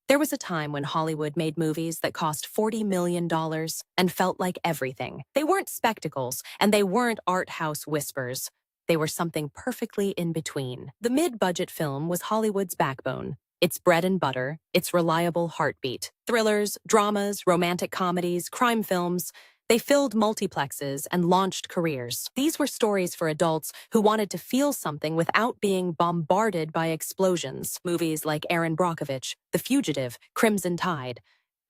There was a time when Hollywood made movies that cost $40 million and felt like everything. They weren't spectacles, and they weren't art house whispers. They were something perfectly in between. The mid-budget film was Hollywood's backbone. Its bread and butter, its reliable heartbeat. Thrillers, dramas, romantic comedies, crime films, they filled multiplexes and launched careers. These were stories for adults who wanted to feel something without being bombarded by explosions. Movies like Aaron Brockovich, The Fugitive, Crimson Tide,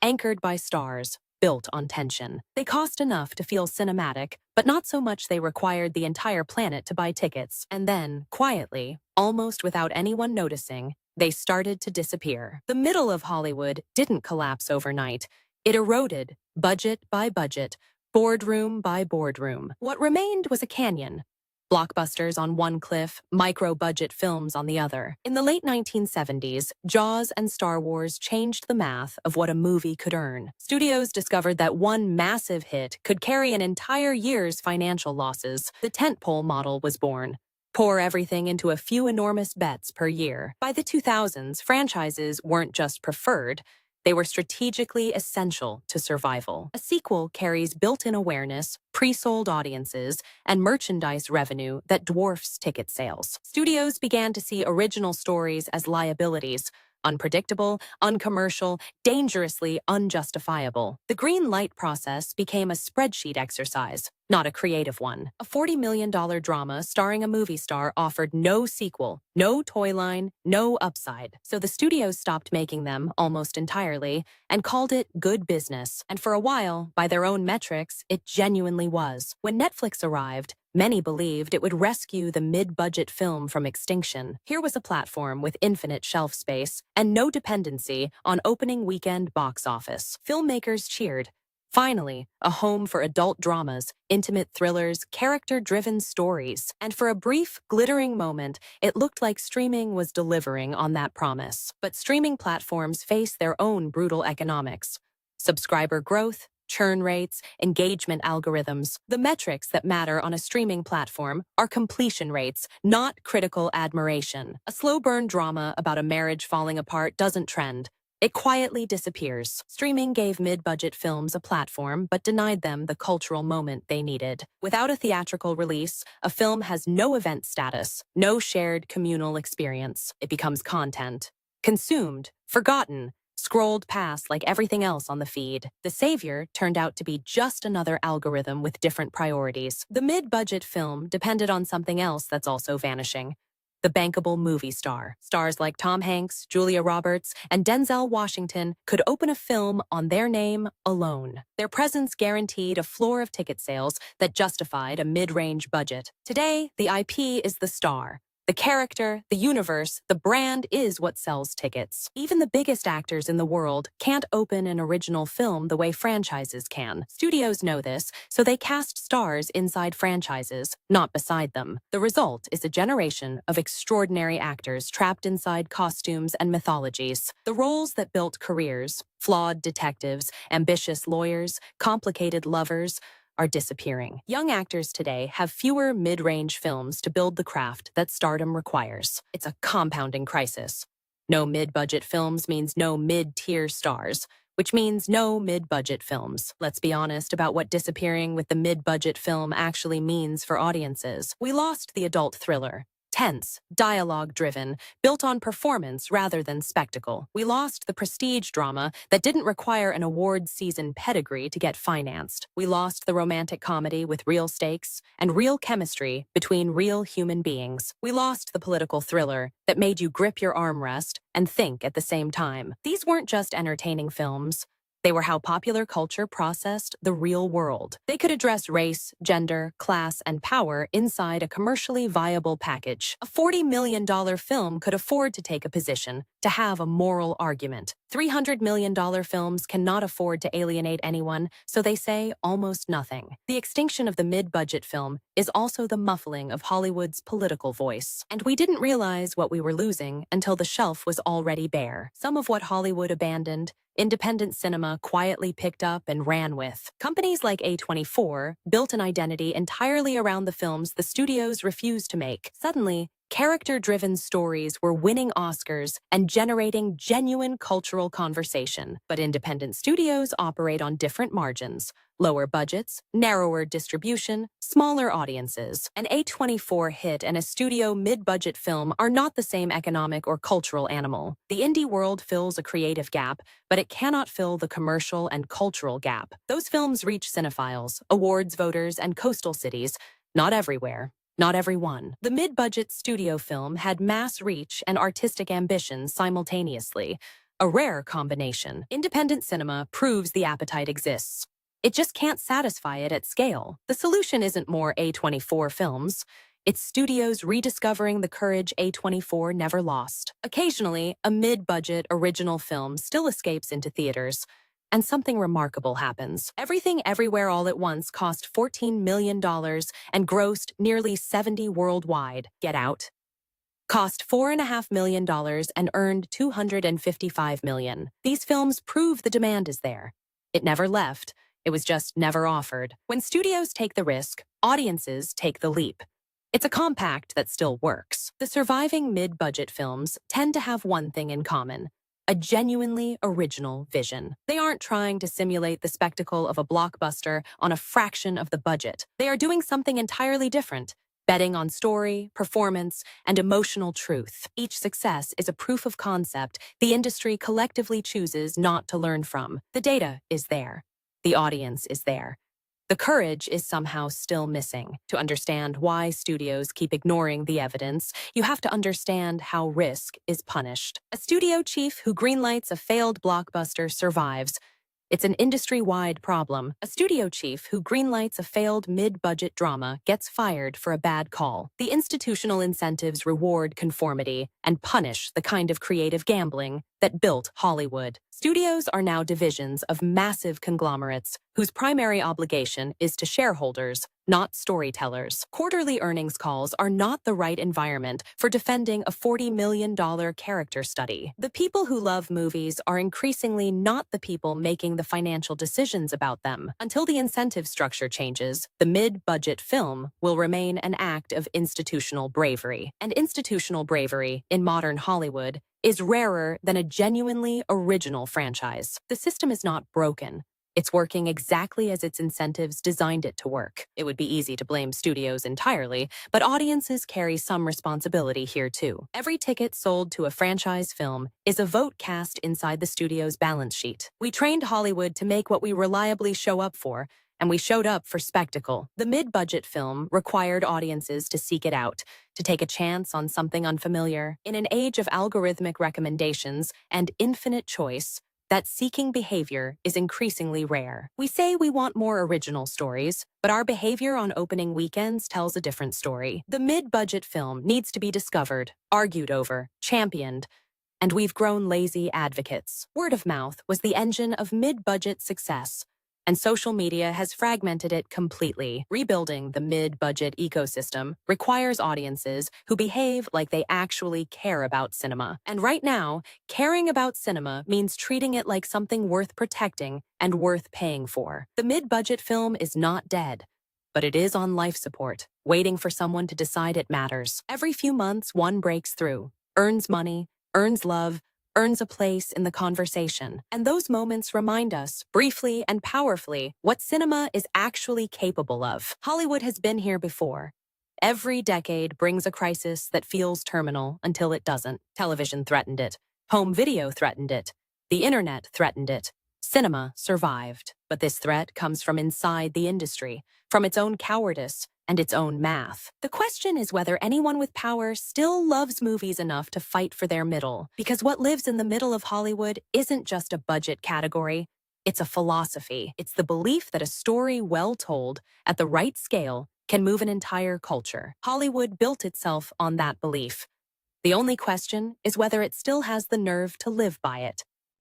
anchored by stars, built on tension. They cost enough to feel cinematic, but not so much they required the entire planet to buy tickets. And then, quietly, almost without anyone noticing, they started to disappear. The middle of Hollywood didn't collapse overnight. It eroded, budget by budget, boardroom by boardroom. What remained was a canyon. Blockbusters on one cliff, micro-budget films on the other. In the late 1970s, Jaws and Star Wars changed the math of what a movie could earn. Studios discovered that one massive hit could carry an entire year's financial losses. The Tentpole model was born. Pour everything into a few enormous bets per year. By the 2000s, franchises weren't just preferred, they were strategically essential to survival. A sequel carries built-in awareness, pre-sold audiences, and merchandise revenue that dwarfs ticket sales. Studios began to see original stories as liabilities, unpredictable, uncommercial, dangerously unjustifiable. The green light process became a spreadsheet exercise, not a creative one. A $40 million drama starring a movie star offered no sequel, no toy line, no upside. So the studios stopped making them almost entirely and called it good business. And for a while, by their own metrics, it genuinely was. When Netflix arrived, many believed it would rescue the mid-budget film from extinction. Here was a platform with infinite shelf space and no dependency on opening weekend box office. Filmmakers cheered. Finally, a home for adult dramas, intimate thrillers, character-driven stories. And for a brief, glittering moment, it looked like streaming was delivering on that promise. But streaming platforms face their own brutal economics. Subscriber growth, churn rates, engagement algorithms. The metrics that matter on a streaming platform are completion rates, not critical admiration. A slow-burn drama about a marriage falling apart doesn't trend. It quietly disappears. Streaming gave mid-budget films a platform, but denied them the cultural moment they needed. Without a theatrical release, a film has no event status, no shared communal experience. It becomes content. Consumed, forgotten, scrolled past like everything else on the feed. The savior turned out to be just another algorithm with different priorities. The mid-budget film depended on something else that's also vanishing. The bankable movie star. Stars like Tom Hanks, Julia Roberts, and Denzel Washington could open a film on their name alone. Their presence guaranteed a floor of ticket sales that justified a mid-range budget. Today, the IP is the star. The character, the universe, the brand is what sells tickets. Even the biggest actors in the world can't open an original film the way franchises can. Studios know this, so they cast stars inside franchises, not beside them. The result is a generation of extraordinary actors trapped inside costumes and mythologies. The roles that built careers, flawed detectives, ambitious lawyers, complicated lovers, are disappearing. Young actors today have fewer mid-range films to build the craft that stardom requires. It's a compounding crisis. No mid-budget films means no mid-tier stars, which means no mid-budget films. Let's be honest about what disappearing with the mid-budget film actually means for audiences. We lost the adult thriller. Tense, dialogue-driven, built on performance rather than spectacle. We lost the prestige drama that didn't require an award-season pedigree to get financed. We lost the romantic comedy with real stakes and real chemistry between real human beings. We lost the political thriller that made you grip your armrest and think at the same time. These weren't just entertaining films. They were how popular culture processed the real world. They could address race, gender, class, and power inside a commercially viable package. A $40 million film could afford to take a position, to have a moral argument. $300 million films cannot afford to alienate anyone, so they say almost nothing. The extinction of the mid-budget film is also the muffling of Hollywood's political voice. And we didn't realize what we were losing until the shelf was already bare. Some of what Hollywood abandoned, independent cinema quietly picked up and ran with. Companies like A24 built an identity entirely around the films the studios refused to make. Suddenly, Character-driven stories were winning Oscars and generating genuine cultural conversation. But independent studios operate on different margins. Lower budgets, narrower distribution, smaller audiences. An A24 hit and a studio mid-budget film are not the same economic or cultural animal. The indie world fills a creative gap, but it cannot fill the commercial and cultural gap. Those films reach cinephiles, awards voters, and coastal cities, not everywhere. Not everyone. The mid-budget studio film had mass reach and artistic ambition simultaneously, a rare combination. Independent cinema proves the appetite exists. It just can't satisfy it at scale. The solution isn't more A24 films. It's studios rediscovering the courage A24 never lost. Occasionally, a mid-budget original film still escapes into theaters, and something remarkable happens. Everything Everywhere All at Once cost $14 million and grossed nearly $70 worldwide. Get Out cost $4.5 million and earned $255 million. These films prove the demand is there. It never left. It was just never offered. When studios take the risk, audiences take the leap. It's a compact that still works. The surviving mid-budget films tend to have one thing in common: a genuinely original vision. They aren't trying to simulate the spectacle of a blockbuster on a fraction of the budget. They are doing something entirely different, betting on story, performance, and emotional truth. Each success is a proof of concept the industry collectively chooses not to learn from. The data is there. The audience is there. The courage is somehow still missing. To understand why studios keep ignoring the evidence, you have to understand how risk is punished. A studio chief who greenlights a failed blockbuster survives. It's an industry-wide problem. A studio chief who greenlights a failed mid-budget drama gets fired for a bad call. The institutional incentives reward conformity and punish the kind of creative gambling that built Hollywood. Studios are now divisions of massive conglomerates whose primary obligation is to shareholders, not storytellers. Quarterly earnings calls are not the right environment for defending a $40 million character study. The people who love movies are increasingly not the people making the financial decisions about them. Until the incentive structure changes, the mid-budget film will remain an act of institutional bravery. And institutional bravery, in modern Hollywood, is rarer than a genuinely original franchise. The system is not broken. It's working exactly as its incentives designed it to work. It would be easy to blame studios entirely, but audiences carry some responsibility here too. Every ticket sold to a franchise film is a vote cast inside the studio's balance sheet. We trained Hollywood to make what we reliably show up for, and we showed up for spectacle. The mid-budget film required audiences to seek it out, to take a chance on something unfamiliar. In an age of algorithmic recommendations and infinite choice, that seeking behavior is increasingly rare. We say we want more original stories, but our behavior on opening weekends tells a different story. The mid-budget film needs to be discovered, argued over, championed, and we've grown lazy advocates. Word of mouth was the engine of mid-budget success, and social media has fragmented it completely. Rebuilding the mid-budget ecosystem requires audiences who behave like they actually care about cinema. And right now, caring about cinema means treating it like something worth protecting and worth paying for. The mid-budget film is not dead, but it is on life support, waiting for someone to decide it matters. Every few months, one breaks through, earns money, earns love, earns a place in the conversation. And those moments remind us, briefly and powerfully, what cinema is actually capable of. Hollywood has been here before. Every decade brings a crisis that feels terminal until it doesn't. Television threatened it. Home video threatened it. The internet threatened it. Cinema survived. But this threat comes from inside the industry, from its own cowardice and its own math. The question is whether anyone with power still loves movies enough to fight for their middle, because what lives in the middle of Hollywood isn't just a budget category, it's a philosophy. It's the belief that a story well told, at the right scale, can move an entire culture. Hollywood built itself on that belief. The only question is whether it still has the nerve to live by it.